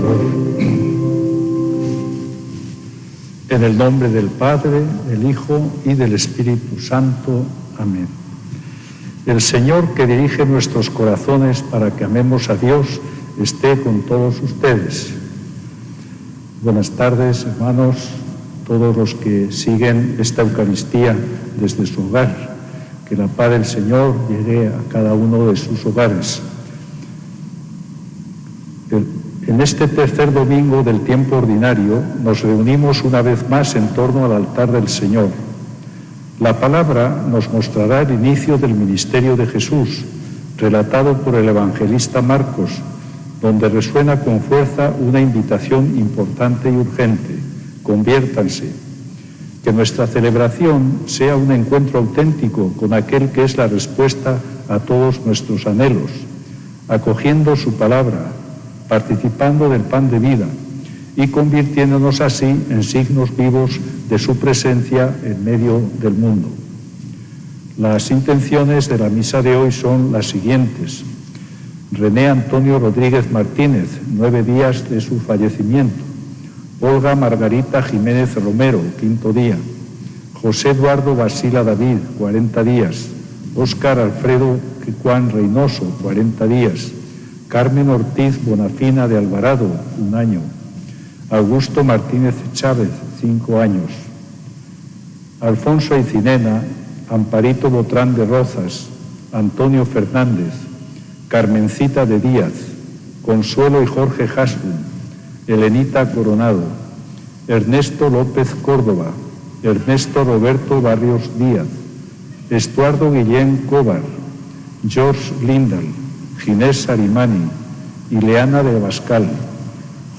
favor. En el nombre del Padre, del Hijo y del Espíritu Santo. Amén. El Señor que dirige nuestros corazones para que amemos a Dios esté con todos ustedes. Buenas tardes, hermanos, todos los que siguen esta Eucaristía desde su hogar. Que la paz del Señor llegue a cada uno de sus hogares. En este tercer domingo del tiempo ordinario nos reunimos una vez más en torno al altar del Señor. La palabra nos mostrará el inicio del ministerio de Jesús, relatado por el evangelista Marcos, donde resuena con fuerza una invitación importante y urgente: conviértanse. Que nuestra celebración sea un encuentro auténtico con aquel que es la respuesta a todos nuestros anhelos, acogiendo su palabra, participando del pan de vida y convirtiéndonos así en signos vivos de su presencia en medio del mundo. Las intenciones de la misa de hoy son las siguientes. René Antonio Rodríguez Martínez, 9 días de su fallecimiento. Olga Margarita Jiménez Romero, 5º día. José Eduardo Basila David, 40 días. Óscar Alfredo Juan Reynoso, 40 días. Carmen Ortiz Bonafina de Alvarado, 1 año. Augusto Martínez Chávez, 5 años. Alfonso Eicinena, Amparito Botrán de Rozas, Antonio Fernández, Carmencita de Díaz, Consuelo y Jorge Hasbun, Elenita Coronado, Ernesto López Córdoba, Ernesto Roberto Barrios Díaz, Estuardo Guillén Cobar, George Lindal, Ginés Arimani, Ileana de Abascal,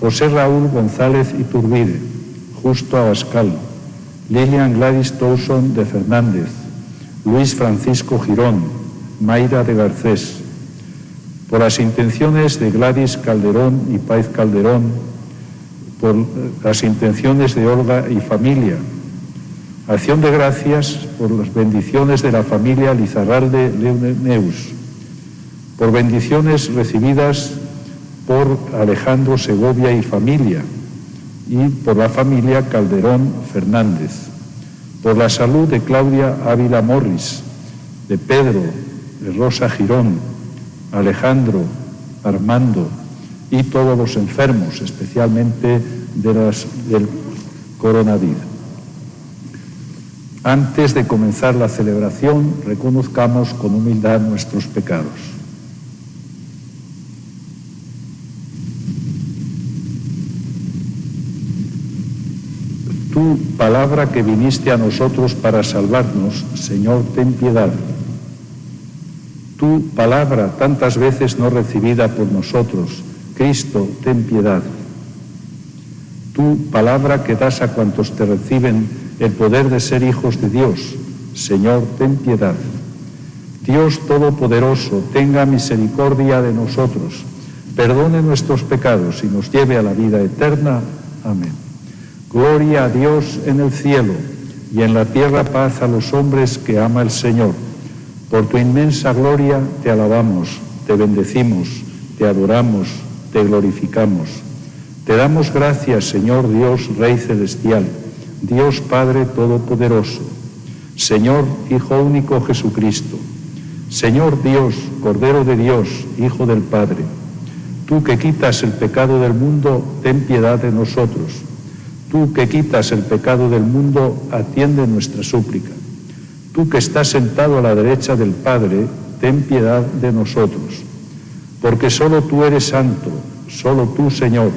José Raúl González Iturbide, Justo Abascal, Lilian Gladys Towson de Fernández, Luis Francisco Girón, Mayra de Garcés. Por las intenciones de Gladys Calderón y Páez Calderón, por las intenciones de Olga y familia. Acción de gracias por las bendiciones de la familia Lizarralde Neus, por bendiciones recibidas por Alejandro Segovia y familia, y por la familia Calderón Fernández, por la salud de Claudia Ávila Morris, de Pedro, de Rosa Girón, Alejandro, Armando y todos los enfermos, especialmente del coronavirus. Antes de comenzar la celebración, reconozcamos con humildad nuestros pecados. Tu palabra que viniste a nosotros para salvarnos, Señor, ten piedad. Tu palabra tantas veces no recibida por nosotros, Cristo, ten piedad. Tu palabra que das a cuantos te reciben el poder de ser hijos de Dios, Señor, ten piedad. Dios Todopoderoso, tenga misericordia de nosotros, perdone nuestros pecados y nos lleve a la vida eterna. Amén. Gloria a Dios en el cielo y en la tierra paz a los hombres que ama el Señor. Por tu inmensa gloria te alabamos, te bendecimos, te adoramos, te glorificamos. Te damos gracias, Señor Dios, Rey Celestial, Dios Padre Todopoderoso, Señor Hijo único Jesucristo, Señor Dios, Cordero de Dios, Hijo del Padre. Tú que quitas el pecado del mundo, ten piedad de nosotros. Tú que quitas el pecado del mundo, atiende nuestra súplica. Tú que estás sentado a la derecha del Padre, ten piedad de nosotros. Porque solo tú eres santo, solo tú, Señor,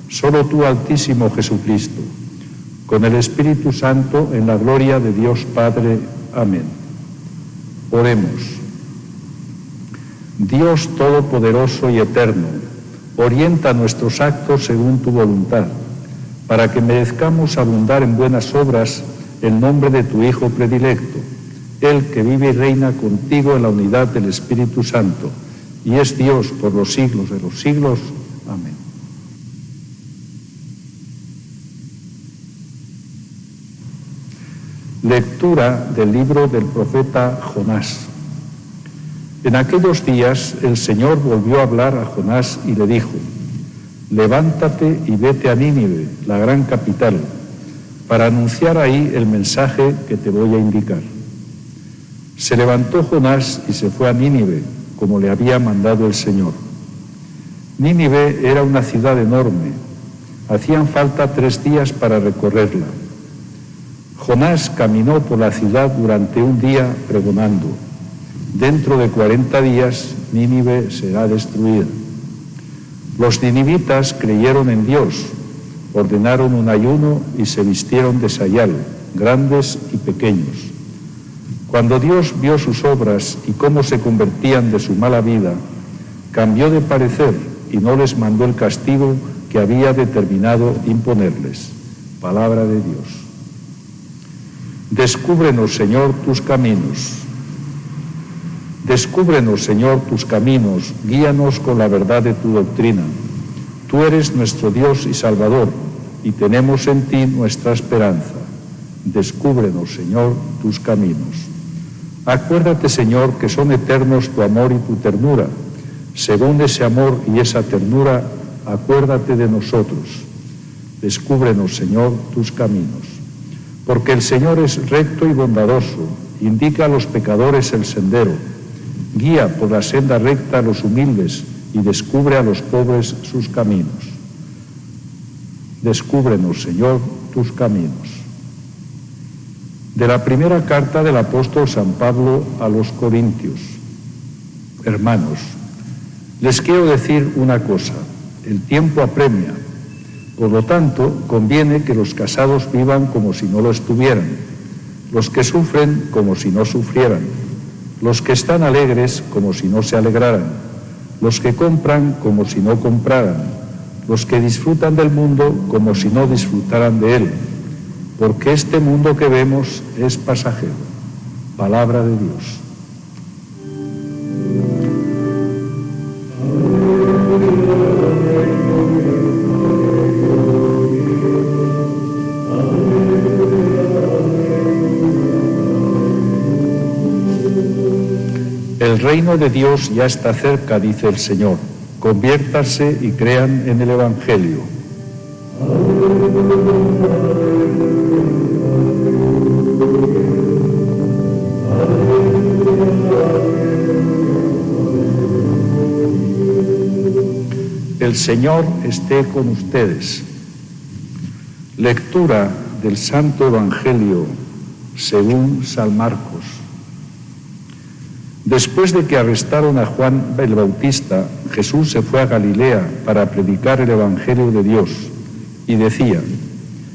solo tú, Altísimo Jesucristo, con el Espíritu Santo, en la gloria de Dios Padre. Amén. Oremos. Dios Todopoderoso y Eterno, orienta nuestros actos según tu voluntad, para que merezcamos abundar en buenas obras en nombre de tu Hijo predilecto, Él que vive y reina contigo en la unidad del Espíritu Santo, y es Dios por los siglos de los siglos. Amén. Lectura del libro del profeta Jonás. En aquellos días el Señor volvió a hablar a Jonás y le dijo: levántate y vete a Nínive, la gran capital, para anunciar ahí el mensaje que te voy a indicar. Se levantó Jonás y se fue a Nínive, como le había mandado el Señor. Nínive era una ciudad enorme. Hacían falta 3 días para recorrerla. Jonás caminó por la ciudad durante un día pregonando: dentro de 40 días Nínive será destruida. Los ninivitas creyeron en Dios, ordenaron un ayuno y se vistieron de sayal, grandes y pequeños. Cuando Dios vio sus obras y cómo se convertían de su mala vida, cambió de parecer y no les mandó el castigo que había determinado imponerles. Palabra de Dios. Descúbrenos, Señor, tus caminos. Descúbrenos, Señor, tus caminos, guíanos con la verdad de tu doctrina. Tú eres nuestro Dios y Salvador, y tenemos en ti nuestra esperanza. Descúbrenos, Señor, tus caminos. Acuérdate, Señor, que son eternos tu amor y tu ternura. Según ese amor y esa ternura, acuérdate de nosotros. Descúbrenos, Señor, tus caminos. Porque el Señor es recto y bondadoso, indica a los pecadores el sendero, guía por la senda recta a los humildes y descubre a los pobres sus caminos. Descúbrenos, Señor, tus caminos. De la primera carta del apóstol San Pablo a los Corintios. Hermanos, les quiero decir una cosa: el tiempo apremia. Por lo tanto, conviene que los casados vivan como si no lo estuvieran, los que sufren como si no sufrieran, los que están alegres como si no se alegraran, los que compran como si no compraran, los que disfrutan del mundo como si no disfrutaran de él, porque este mundo que vemos es pasajero. Palabra de Dios. El reino de Dios ya está cerca, dice el Señor. Conviértanse y crean en el Evangelio. El Señor esté con ustedes. Lectura del Santo Evangelio según San Marcos. Después de que arrestaron a Juan el Bautista, Jesús se fue a Galilea para predicar el Evangelio de Dios y decía: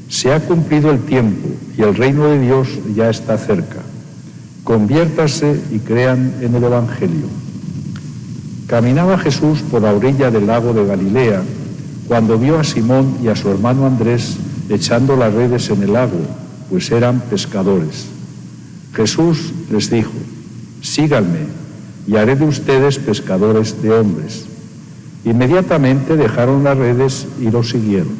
se ha cumplido el tiempo y el reino de Dios ya está cerca. Conviértanse y crean en el Evangelio. Caminaba Jesús por la orilla del lago de Galilea cuando vio a Simón y a su hermano Andrés echando las redes en el lago, pues eran pescadores. Jesús les dijo: síganme y haré de ustedes pescadores de hombres. Inmediatamente dejaron las redes y lo siguieron.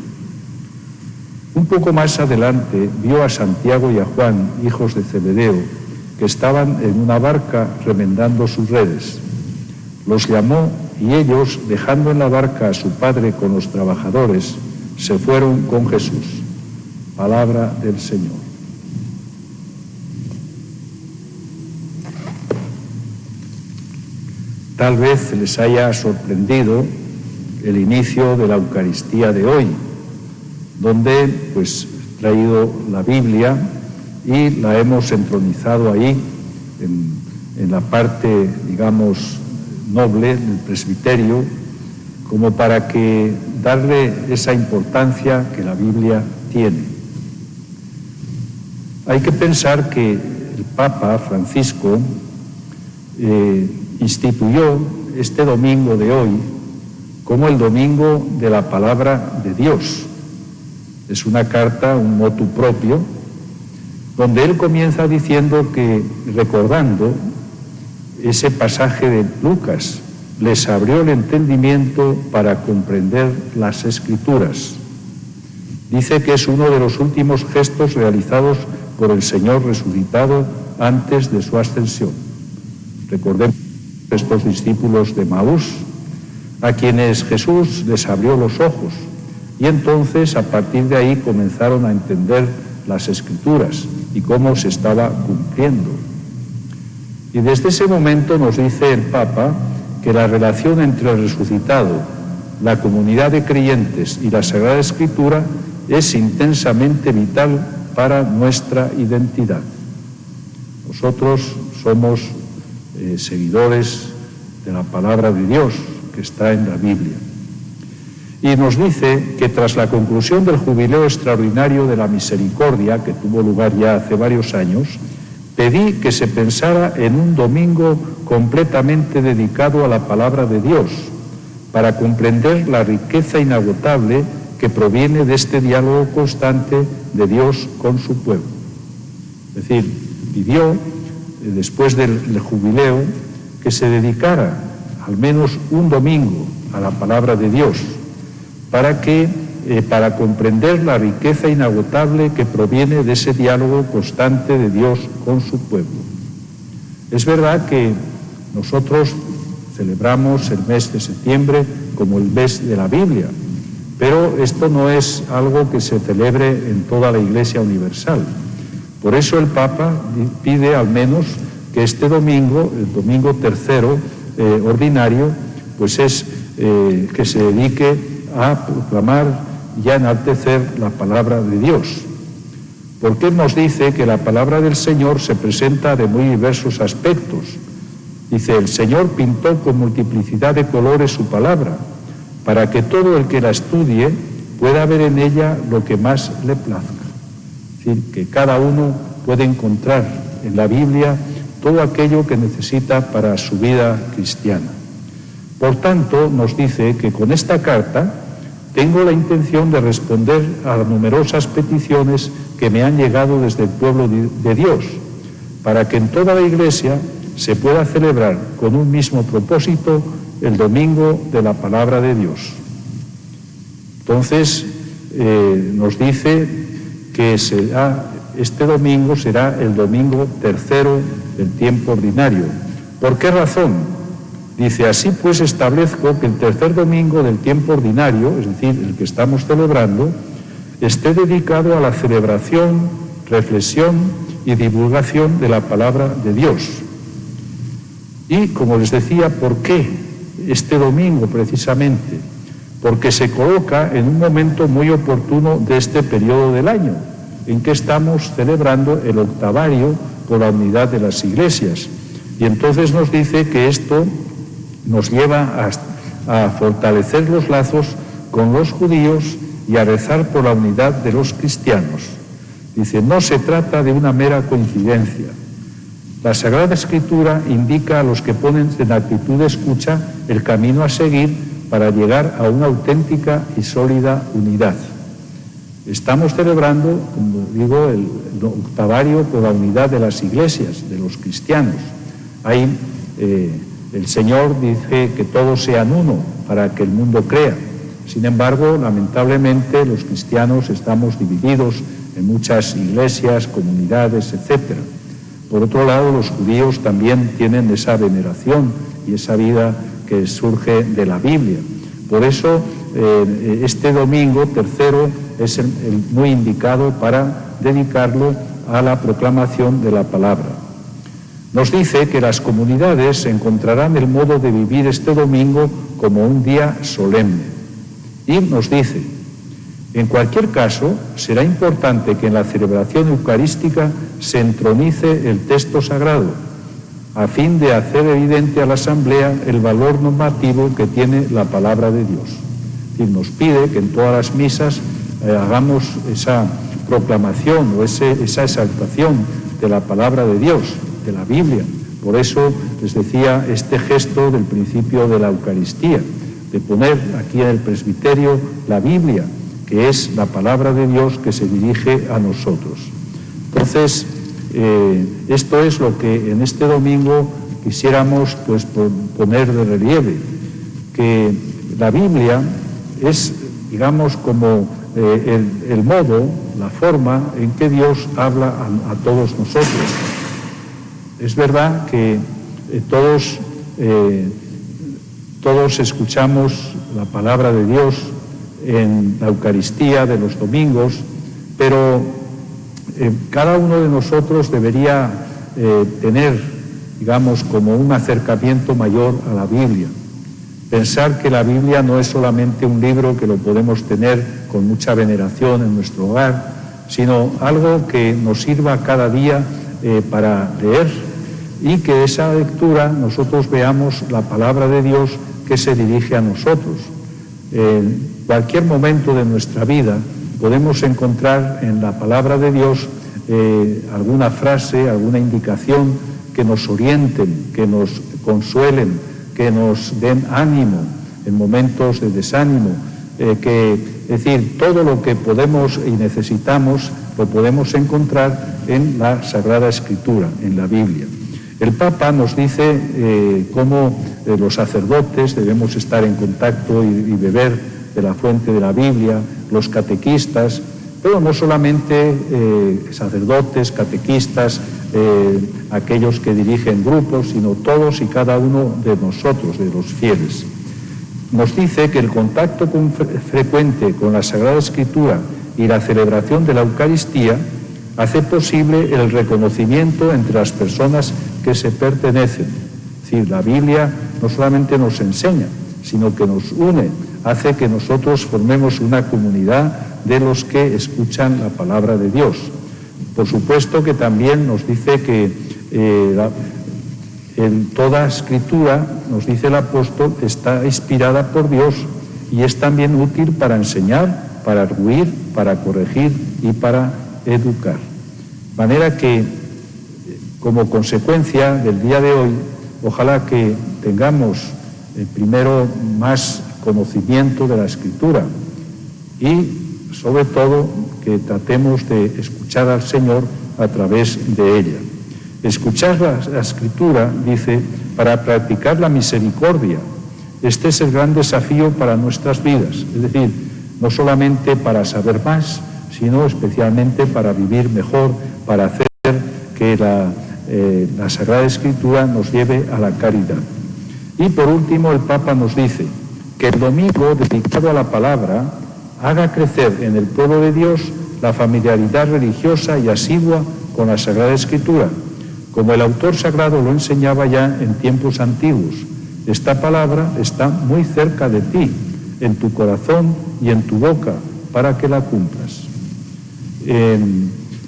Un poco más adelante vio a Santiago y a Juan, hijos de Zebedeo, que estaban en una barca remendando sus redes. Los llamó y ellos, dejando en la barca a su padre con los trabajadores, se fueron con Jesús. Palabra del Señor. Tal vez les haya sorprendido el inicio de la Eucaristía de hoy, donde pues he traído la Biblia y la hemos entronizado ahí en la parte, digamos, noble del presbiterio, como para que darle esa importancia que la Biblia tiene. Hay que pensar que el Papa Francisco instituyó este domingo de hoy como el domingo de la palabra de Dios. Es una carta, un motu propio, donde él comienza diciendo que, recordando ese pasaje de Lucas, les abrió el entendimiento para comprender las Escrituras. Dice que es uno de los últimos gestos realizados por el Señor resucitado antes de su ascensión. Recordemos estos discípulos de Maús, a quienes Jesús les abrió los ojos, y entonces a partir de ahí comenzaron a entender las Escrituras y cómo se estaba cumpliendo. Y desde ese momento nos dice el Papa que la relación entre el resucitado, la comunidad de creyentes y la Sagrada Escritura es intensamente vital para nuestra identidad. Nosotros somos seguidores de la palabra de Dios que está en la Biblia. Y nos dice que tras la conclusión del Jubileo Extraordinario de la Misericordia, que tuvo lugar ya hace varios años, pedí que se pensara en un domingo completamente dedicado a la palabra de Dios, para comprender la riqueza inagotable que proviene de este diálogo constante de Dios con su pueblo. Es decir, pidió, después del jubileo, que se dedicara al menos un domingo a la palabra de Dios, para comprender la riqueza inagotable que proviene de ese diálogo constante de Dios con su pueblo. Es verdad que nosotros celebramos el mes de septiembre como el mes de la Biblia, pero esto no es algo que se celebre en toda la Iglesia universal. Por eso el Papa pide al menos que este domingo, el domingo tercero ordinario, pues es que se dedique a proclamar y a enaltecer la palabra de Dios. Porque Él nos dice que la palabra del Señor se presenta de muy diversos aspectos. Dice, el Señor pintó con multiplicidad de colores su palabra, para que todo el que la estudie pueda ver en ella lo que más le plazca. Es decir, que cada uno puede encontrar en la Biblia todo aquello que necesita para su vida cristiana. Por tanto, nos dice que con esta carta tengo la intención de responder a las numerosas peticiones que me han llegado desde el pueblo de Dios, para que en toda la Iglesia se pueda celebrar con un mismo propósito el domingo de la palabra de Dios. Entonces, nos dice que este domingo será el domingo tercero del tiempo ordinario. ¿Por qué razón? Dice, así pues establezco que el tercer domingo del tiempo ordinario, es decir, el que estamos celebrando, esté dedicado a la celebración, reflexión y divulgación de la palabra de Dios. Y, como les decía, ¿por qué este domingo precisamente? Porque se coloca en un momento muy oportuno de este periodo del año, en que estamos celebrando el octavario por la unidad de las iglesias. Y entonces nos dice que esto nos lleva a fortalecer los lazos con los judíos y a rezar por la unidad de los cristianos. Dice, no se trata de una mera coincidencia. La Sagrada Escritura indica a los que ponen en actitud de escucha el camino a seguir para llegar a una auténtica y sólida unidad. Estamos celebrando, como digo, el octavario por la unidad de las iglesias, de los cristianos. Ahí el Señor dice que todos sean uno para que el mundo crea. Sin embargo, lamentablemente, los cristianos estamos divididos en muchas iglesias, comunidades, etc. Por otro lado, los judíos también tienen esa veneración y esa vida que surge de la Biblia. Por eso, este domingo tercero es el muy indicado para dedicarlo a la proclamación de la palabra. Nos dice que las comunidades encontrarán el modo de vivir este domingo como un día solemne. Y nos dice, en cualquier caso, será importante que en la celebración eucarística se entronice el texto sagrado, a fin de hacer evidente a la Asamblea el valor normativo que tiene la palabra de Dios. Y nos pide que en todas las misas hagamos esa proclamación o esa exaltación de la palabra de Dios, de la Biblia. Por eso les decía este gesto del principio de la Eucaristía, de poner aquí en el presbiterio la Biblia, que es la palabra de Dios que se dirige a nosotros. Entonces, esto es lo que en este domingo quisiéramos pues poner de relieve, que la Biblia es, digamos, como el modo, la forma en que Dios habla a todos nosotros. Es verdad que todos Todos escuchamos la palabra de Dios en la Eucaristía de los domingos, pero cada uno de nosotros debería tener, digamos, como un acercamiento mayor a la Biblia. Pensar que la Biblia no es solamente un libro que lo podemos tener con mucha veneración en nuestro hogar, sino algo que nos sirva cada día para leer, y que de esa lectura nosotros veamos la palabra de Dios que se dirige a nosotros. En cualquier momento de nuestra vida podemos encontrar en la palabra de Dios alguna frase, alguna indicación que nos orienten, que nos consuelen, que nos den ánimo en momentos de desánimo, es decir, todo lo que podemos y necesitamos lo podemos encontrar en la Sagrada Escritura, en la Biblia. El Papa nos dice cómo los sacerdotes debemos estar en contacto y beber de la fuente de la Biblia, los catequistas, pero no solamente sacerdotes, catequistas, aquellos que dirigen grupos, sino todos y cada uno de nosotros, de los fieles. Nos dice que el contacto frecuente con la Sagrada Escritura y la celebración de la Eucaristía hace posible el reconocimiento entre las personas que se pertenecen. Es decir, la Biblia no solamente nos enseña, sino que nos une, hace que nosotros formemos una comunidad de los que escuchan la palabra de Dios. Por supuesto que también nos dice que en toda Escritura, nos dice el apóstol, está inspirada por Dios y es también útil para enseñar, para arguir, para corregir y para educar. De manera que, como consecuencia del día de hoy, ojalá que tengamos primero más conocimiento de la Escritura y, sobre todo, que tratemos de escuchar al Señor a través de ella. Escuchar la Escritura, dice, para practicar la misericordia. Este es el gran desafío para nuestras vidas, es decir, no solamente para saber más, sino especialmente para vivir mejor, para hacer que la Sagrada Escritura nos lleve a la caridad. Y por último, el Papa nos dice que el domingo dedicado a la palabra haga crecer en el pueblo de Dios la familiaridad religiosa y asidua con la Sagrada Escritura, como el autor sagrado lo enseñaba ya en tiempos antiguos. Esta palabra está muy cerca de ti, en tu corazón y en tu boca, para que la cumplas.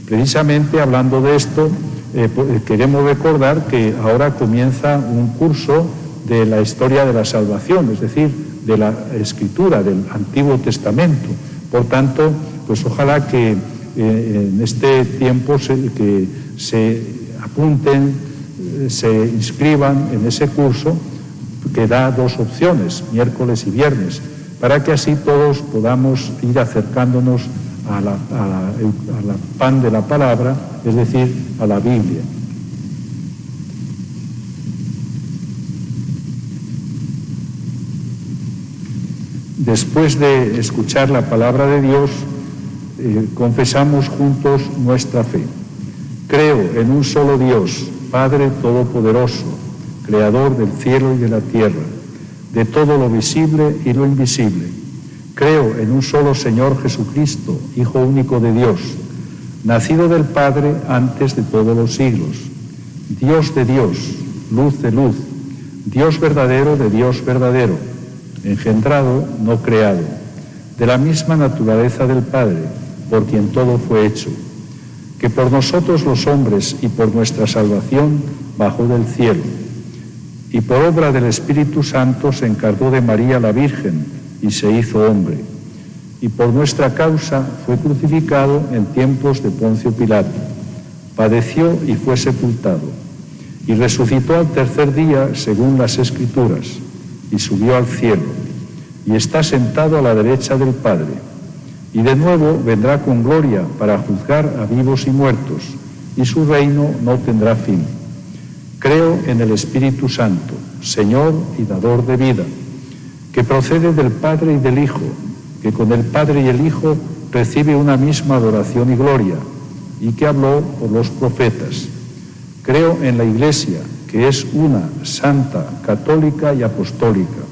Precisamente hablando de esto, queremos recordar que ahora comienza un curso de la historia de la salvación, es decir, de la Escritura, del Antiguo Testamento. Por tanto, pues ojalá que en este tiempo que se apunten, se inscriban en ese curso que da dos opciones, miércoles y viernes, para que así todos podamos ir acercándonos a la pan de la palabra, es decir, a la Biblia. Después de escuchar la palabra de Dios, confesamos juntos nuestra fe. Creo en un solo Dios, Padre Todopoderoso, Creador del cielo y de la tierra, de todo lo visible y lo invisible. Creo en un solo Señor Jesucristo, Hijo único de Dios, nacido del Padre antes de todos los siglos, Dios de Dios, luz de luz, Dios verdadero de Dios verdadero, engendrado, no creado, de la misma naturaleza del Padre, por quien todo fue hecho, que por nosotros los hombres y por nuestra salvación bajó del cielo, y por obra del Espíritu Santo se encargó de María la Virgen y se hizo hombre, y por nuestra causa fue crucificado en tiempos de Poncio Pilato, padeció y fue sepultado, y resucitó al tercer día según las Escrituras, y subió al cielo, y está sentado a la derecha del Padre, y de nuevo vendrá con gloria para juzgar a vivos y muertos, y su reino no tendrá fin. Creo en el Espíritu Santo, Señor y dador de vida, que procede del Padre y del Hijo, que con el Padre y el Hijo recibe una misma adoración y gloria, y que habló por los profetas. Creo en la Iglesia, que es una, santa, católica y apostólica.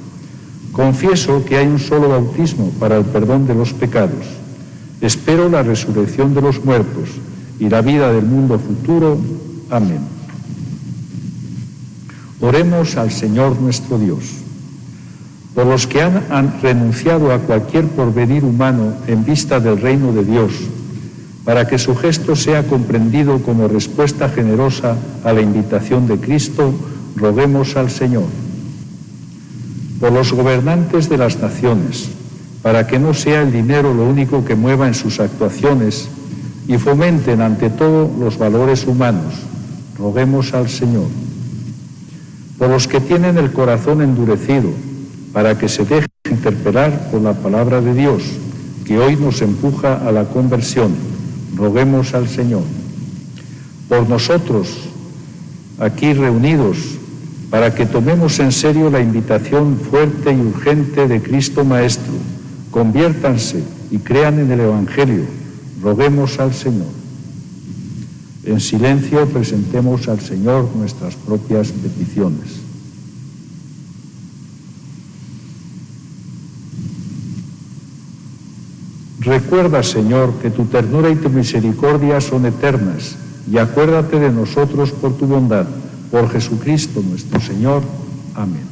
Confieso que hay un solo bautismo para el perdón de los pecados. Espero la resurrección de los muertos y la vida del mundo futuro. Amén. Oremos al Señor nuestro Dios. Por los que han renunciado a cualquier porvenir humano en vista del reino de Dios, para que su gesto sea comprendido como respuesta generosa a la invitación de Cristo, roguemos al Señor. Por los gobernantes de las naciones, para que no sea el dinero lo único que mueva en sus actuaciones y fomenten ante todo los valores humanos, roguemos al Señor. Por los que tienen el corazón endurecido, para que se dejen interpelar por la palabra de Dios, que hoy nos empuja a la conversión, roguemos al Señor. Por nosotros, aquí reunidos, para que tomemos en serio la invitación fuerte y urgente de Cristo Maestro, conviértanse y crean en el Evangelio, roguemos al Señor. En silencio presentemos al Señor nuestras propias peticiones. Recuerda, Señor, que tu ternura y tu misericordia son eternas, y acuérdate de nosotros por tu bondad. Por Jesucristo nuestro Señor. Amén.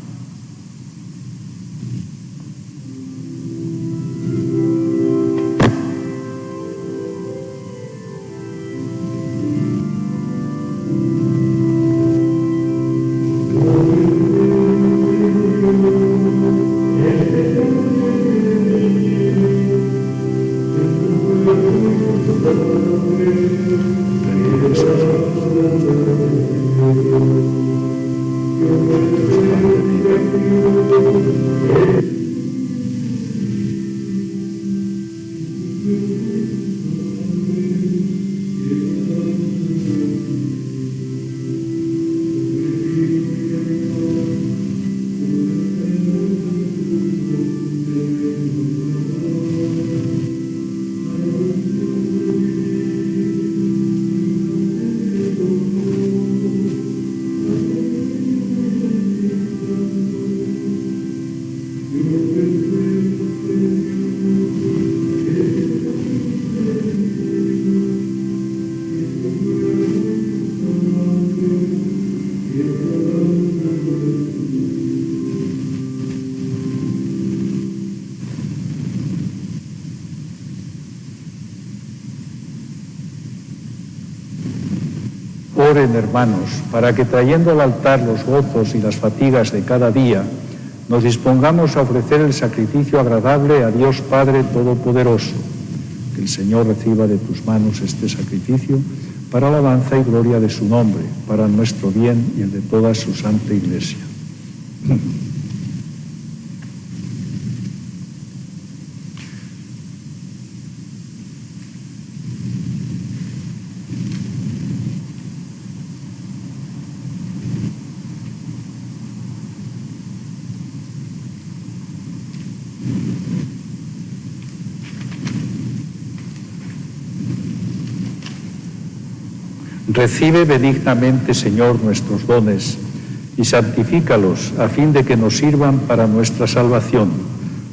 Oren, hermanos, para que trayendo al altar los gozos y las fatigas de cada día, nos dispongamos a ofrecer el sacrificio agradable a Dios Padre Todopoderoso. Que el Señor reciba de tus manos este sacrificio para alabanza y gloria de su nombre, para nuestro bien y el de toda su santa Iglesia. Recibe benignamente, Señor, nuestros dones y santifícalos a fin de que nos sirvan para nuestra salvación.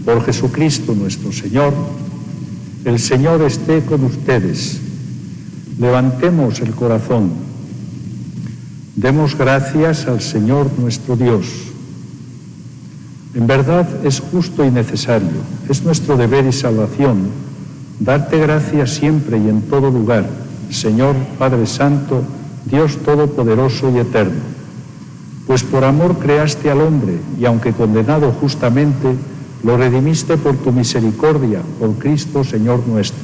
Por Jesucristo nuestro Señor. El Señor esté con ustedes. Levantemos el corazón. Demos gracias al Señor nuestro Dios. En verdad es justo y necesario, es nuestro deber y salvación, darte gracias siempre y en todo lugar, Señor Padre Santo, Dios Todopoderoso y Eterno, pues por amor creaste al hombre y aunque condenado justamente, lo redimiste por tu misericordia, por Cristo Señor nuestro.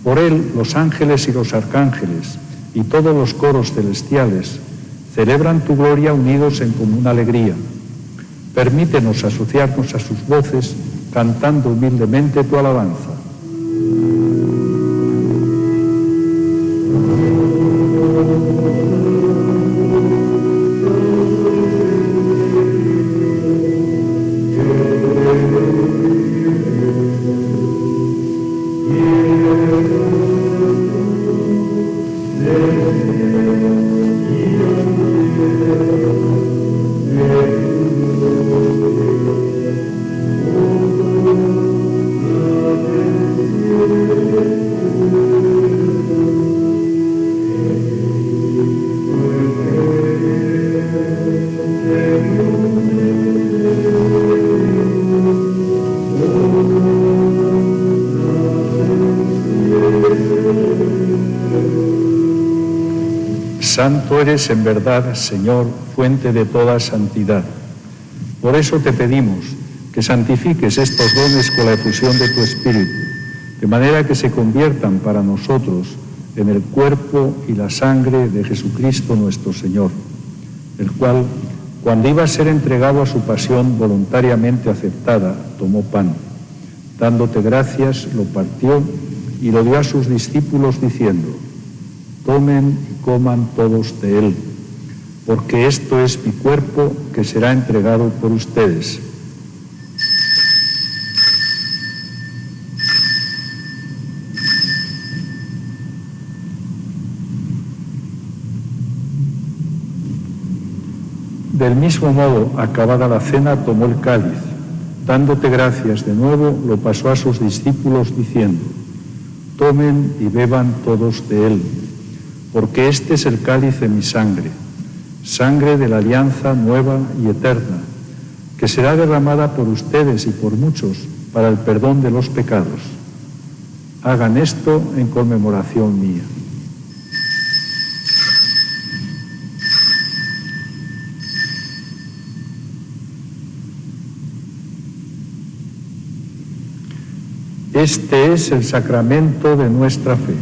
Por él los ángeles y los arcángeles y todos los coros celestiales celebran tu gloria unidos en común alegría. Permítenos asociarnos a sus voces cantando humildemente tu alabanza. Santo eres en verdad, Señor, fuente de toda santidad. Por eso te pedimos que santifiques estos dones con la efusión de tu Espíritu, de manera que se conviertan para nosotros en el cuerpo y la sangre de Jesucristo nuestro Señor, el cual, cuando iba a ser entregado a su pasión voluntariamente aceptada, tomó pan. Dándote gracias, lo partió y lo dio a sus discípulos diciendo: tomen y coman todos de él, porque esto es mi cuerpo que será entregado por ustedes. Del mismo modo, acabada la cena, tomó el cáliz. Dándote gracias de nuevo, lo pasó a sus discípulos diciendo: tomen y beban todos de él, porque este es el cáliz de mi sangre, sangre de la alianza nueva y eterna, que será derramada por ustedes y por muchos para el perdón de los pecados. Hagan esto en conmemoración mía. Este es el sacramento de nuestra fe.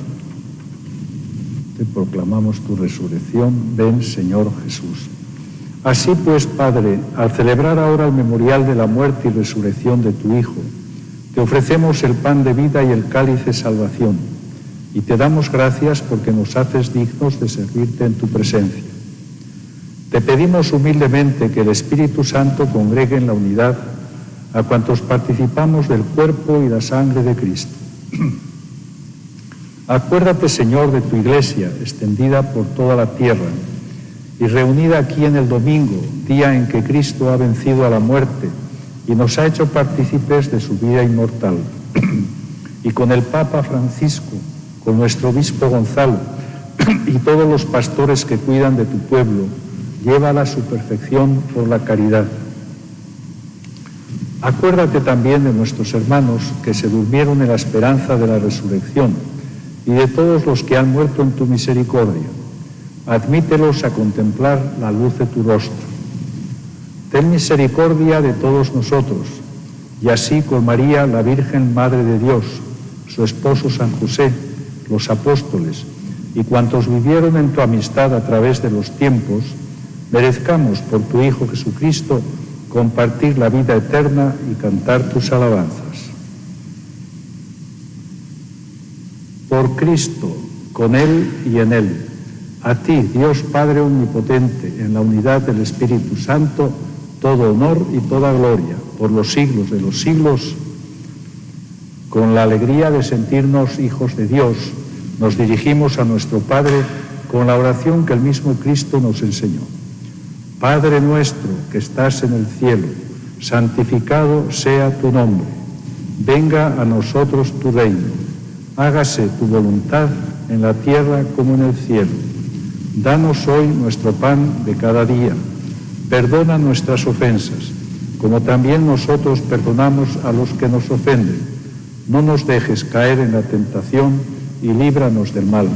Te proclamamos tu resurrección. Ven, Señor Jesús. Así pues, Padre, al celebrar ahora el memorial de la muerte y resurrección de tu Hijo, te ofrecemos el pan de vida y el cáliz de salvación, y te damos gracias porque nos haces dignos de servirte en tu presencia. Te pedimos humildemente que el Espíritu Santo congregue en la unidad a cuantos participamos del cuerpo y la sangre de Cristo. Acuérdate, Señor, de tu Iglesia, extendida por toda la tierra y reunida aquí en el domingo, día en que Cristo ha vencido a la muerte y nos ha hecho partícipes de su vida inmortal. Y con el Papa Francisco, con nuestro obispo Gonzalo y todos los pastores que cuidan de tu pueblo, llévala a su perfección por la caridad. Acuérdate también de nuestros hermanos que se durmieron en la esperanza de la resurrección y de todos los que han muerto en tu misericordia. Admítelos a contemplar la luz de tu rostro. Ten misericordia de todos nosotros, y así con María, la Virgen Madre de Dios, su esposo San José, los apóstoles y cuantos vivieron en tu amistad a través de los tiempos, merezcamos por tu Hijo Jesucristo compartir la vida eterna y cantar tus alabanzas. Por Cristo, con Él y en Él, a ti, Dios Padre Omnipotente, en la unidad del Espíritu Santo, todo honor y toda gloria, por los siglos de los siglos. Con la alegría de sentirnos hijos de Dios, nos dirigimos a nuestro Padre con la oración que el mismo Cristo nos enseñó. Padre nuestro que estás en el cielo, santificado sea tu nombre. Venga a nosotros tu reino. Hágase tu voluntad en la tierra como en el cielo. Danos hoy nuestro pan de cada día. Perdona nuestras ofensas, como también nosotros perdonamos a los que nos ofenden. No nos dejes caer en la tentación y líbranos del mal.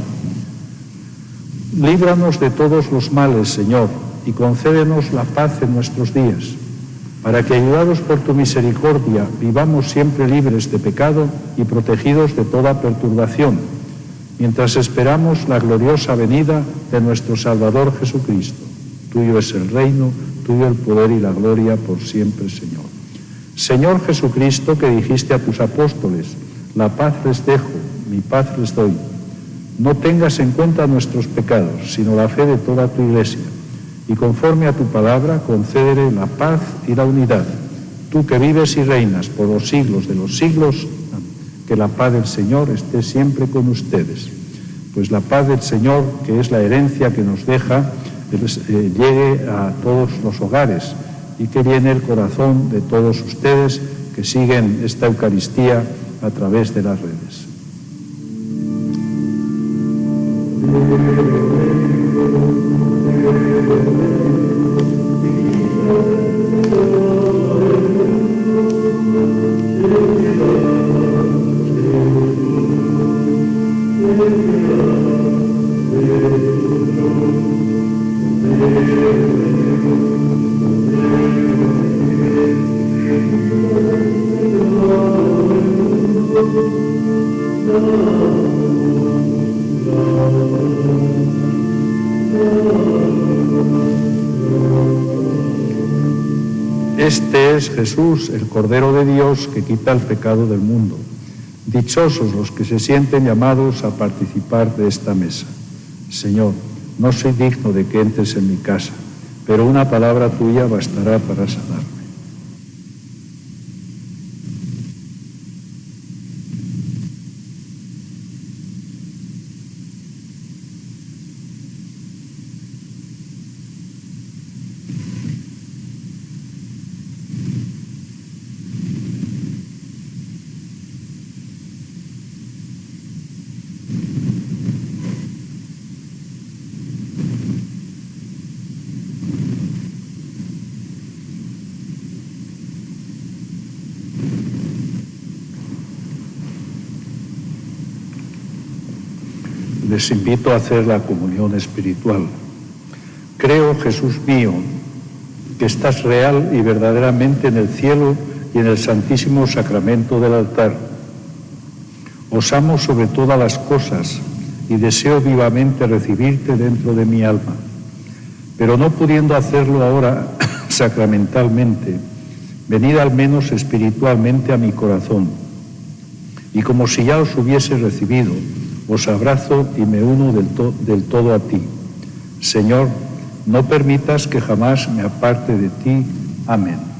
Líbranos de todos los males, Señor, y concédenos la paz en nuestros días, para que, ayudados por tu misericordia, vivamos siempre libres de pecado y protegidos de toda perturbación, mientras esperamos la gloriosa venida de nuestro Salvador Jesucristo. Tuyo es el reino, tuyo el poder y la gloria por siempre, Señor. Señor Jesucristo, que dijiste a tus apóstoles: la paz les dejo, mi paz les doy. No tengas en cuenta nuestros pecados, sino la fe de toda tu Iglesia, y conforme a tu palabra, concédele la paz y la unidad. Tú que vives y reinas por los siglos de los siglos, que la paz del Señor esté siempre con ustedes. Pues la paz del Señor, que es la herencia que nos deja, llegue a todos los hogares y que llene el corazón de todos ustedes que siguen esta Eucaristía a través de las redes. Este es Jesús, el Cordero de Dios, que quita el pecado del mundo. Dichosos los que se sienten llamados a participar de esta mesa. Señor, no soy digno de que entres en mi casa, pero una palabra tuya bastará para sanarme. Les invito a hacer la comunión espiritual. Creo, Jesús mío, que estás real y verdaderamente en el cielo y en el santísimo sacramento del altar. Os amo sobre todas las cosas y deseo vivamente recibirte dentro de mi alma. Pero no pudiendo hacerlo ahora sacramentalmente, venid al menos espiritualmente a mi corazón. Y como si ya os hubiese recibido, os abrazo y me uno del todo a ti. Señor, no permitas que jamás me aparte de ti. Amén.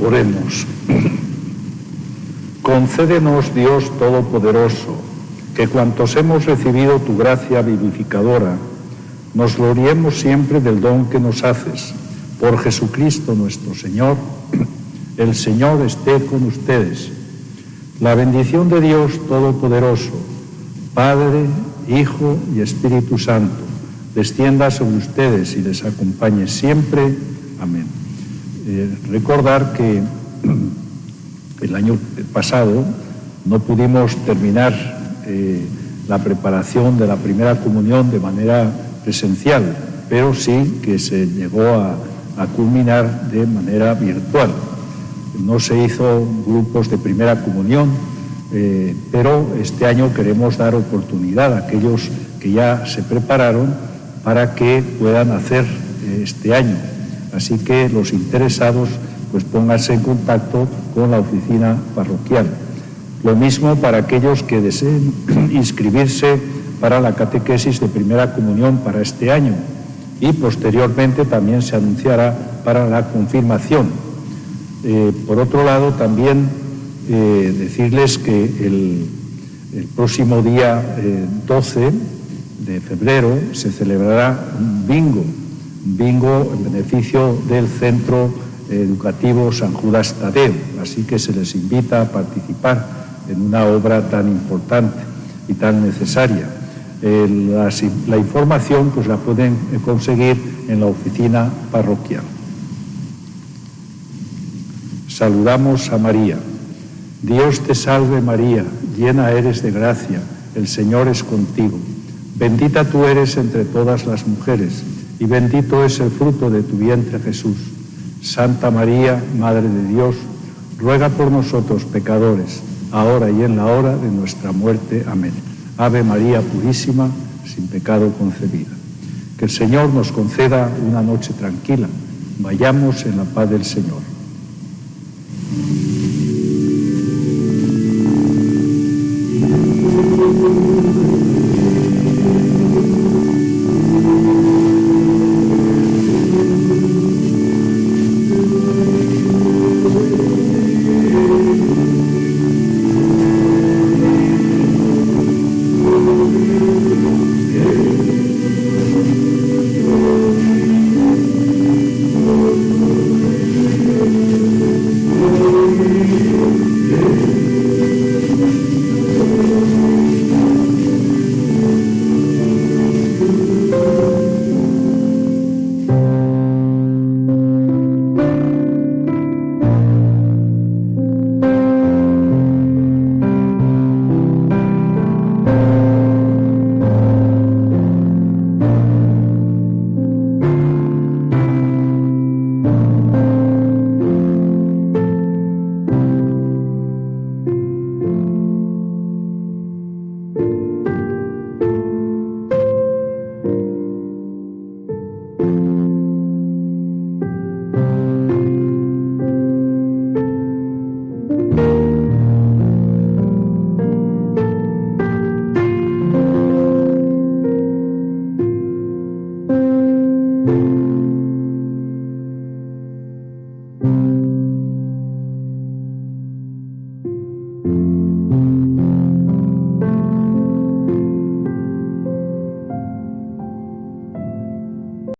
Oremos. Concédenos, Dios Todopoderoso, que cuantos hemos recibido tu gracia vivificadora, nos gloriemos siempre del don que nos haces. Por Jesucristo nuestro Señor. El Señor esté con ustedes. La bendición de Dios Todopoderoso, Padre, Hijo y Espíritu Santo, descienda sobre ustedes y les acompañe siempre. Amén. Recordar que el año pasado no pudimos terminar la preparación de la primera comunión de manera presencial, pero sí que se llegó a culminar de manera virtual. No se hizo grupos de primera comunión, pero este año queremos dar oportunidad a aquellos que ya se prepararon para que puedan hacer este año. Así que los interesados pues pónganse en contacto con la oficina parroquial. Lo mismo para aquellos que deseen inscribirse para la catequesis de primera comunión para este año, y posteriormente también se anunciará para la confirmación. Por otro lado, también decirles que el próximo día 12 de febrero se celebrará un bingo en beneficio del Centro educativo San Judas Tadeo, así que se les invita a participar en una obra tan importante y tan necesaria. La información pues la pueden conseguir en la oficina parroquial. Saludamos a María. Dios te salve María, llena eres de gracia, el Señor es contigo. Bendita tú eres entre todas las mujeres, y bendito es el fruto de tu vientre Jesús. Santa María, Madre de Dios, ruega por nosotros pecadores, ahora y en la hora de nuestra muerte. Amén. Ave María purísima, sin pecado concebida. Que el Señor nos conceda una noche tranquila. Vayamos en la paz del Señor.